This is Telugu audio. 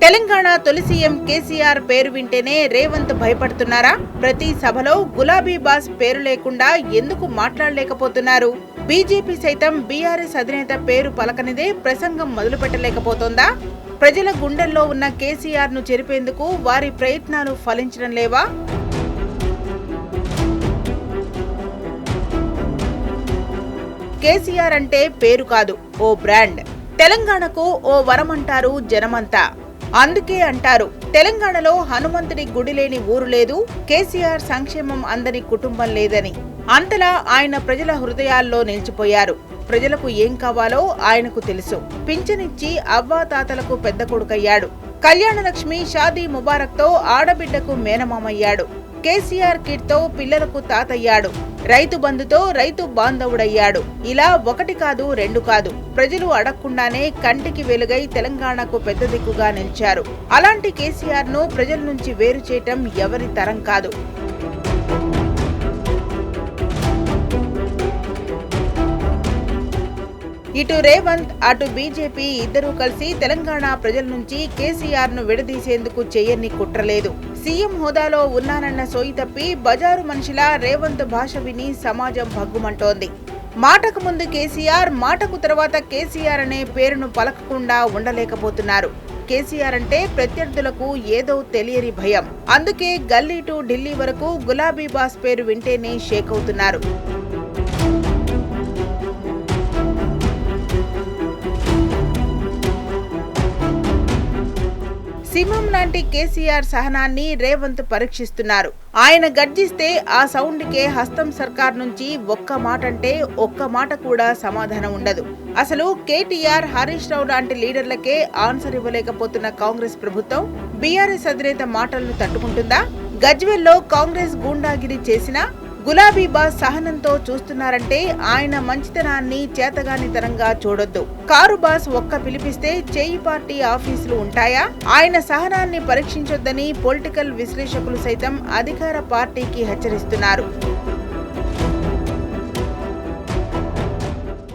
తెలంగాణ తొలి సీఎం కేసీఆర్ పేరు వింటేనే రేవంత్ భయపడుతున్నారా? ప్రతి సభలో గులాబీ బాస్ పేరు లేకుండా ఎందుకు మాట్లాడలేకపోతున్నారు? బీజేపీ సైతం బీఆర్ఎస్ అధినేత పేరు పలకనిదే ప్రసంగం మొదలుపెట్టలేకపోతోందా? ప్రజల గుండెల్లో ఉన్న కేసీఆర్ ను చెరిపేందుకు వారి ప్రయత్నాలు ఫలించడం లేవా? కేసీఆర్ అంటే పేరు కాదు, ఓ బ్రాండ్. తెలంగాణకు ఓ వరమంటారు జనమంతా. అందుకే అంటారు, తెలంగాణలో హనుమంతుడి గుడి లేని ఊరు లేదు, కేసీఆర్ సంక్షేమం అందని కుటుంబం లేదని. అంతలా ఆయన ప్రజల హృదయాల్లో నిలిచిపోయారు. ప్రజలకు ఏం కావాలో ఆయనకు తెలుసు. పింఛనిచ్చి అవ్వాతాతలకు పెద్ద కొడుకయ్యాడు. కళ్యాణలక్ష్మి షాదీ ముబారక్ తో ఆడబిడ్డకు మేనమామయ్యాడు. కేసీఆర్ కిట్ తో పిల్లలకు తాతయ్యాడు. రైతు బంధుతో రైతు బాంధవుడయ్యాడు. ఇలా ఒకటి కాదు, రెండు కాదు, ప్రజలు అడగకుండానే కంటికి వెలుగై తెలంగాణకు పెద్ద దిక్కుగా నిలిచారు. అలాంటి కేసీఆర్ ను ప్రజల నుంచి వేరు చేయటం ఎవరి తరం కాదు. ఇటు రేవంత్, అటు బీజేపీ ఇద్దరూ కలిసి తెలంగాణ ప్రజల నుంచి కేసీఆర్ ను విడదీసేందుకు చేయని కుట్రలేదు. సీఎం హోదాలో ఉన్నానన్న సోయి తప్పి బజారు మనిషిలా రేవంత్ భాష విని సమాజం భగ్గుమంటోంది. మాటకు ముందు కేసీఆర్, మాటకు తర్వాత కేసీఆర్ అనే పేరును పలకకుండా ఉండలేకపోతున్నారు. కేసీఆర్ అంటే ప్రత్యర్థులకు ఏదో తెలియని భయం. అందుకే గల్లీ టు ఢిల్లీ వరకు గులాబీ బాస్ పేరు వింటేనే షేక్ అవుతున్నారు. సింహం లాంటి కేసీఆర్ సహనాన్ని రేవంత్ పరీక్షిస్తున్నారు. ఆయన గర్జిస్తే ఆ సౌండ్కే హస్తం సర్కార్ నుంచి ఒక్క మాట అంటే ఒక్క మాట కూడా సమాధానం ఉండదు. అసలు కేటీఆర్, హరీష్ రావు లాంటి లీడర్లకే ఆన్సర్ ఇవ్వలేకపోతున్న కాంగ్రెస్ ప్రభుత్వం బీఆర్ఎస్ అధినేత మాటలను తట్టుకుంటుందా? గజ్వెల్లో కాంగ్రెస్ గూండాగిరి చేసినా గులాబీ బాస్ సహనంతో చూస్తున్నారంటే ఆయన మంచితనాన్ని చేతగానితనంగా చూడొద్దు. కారు బాస్ ఒక్క పిలిపిస్తే చేయి పార్టీ ఆఫీసులు ఉంటాయా? ఆయన సహనాన్ని పరీక్షించొద్దని పొలిటికల్ విశ్లేషకులు సైతం అధికార పార్టీకి హెచ్చరిస్తున్నారు.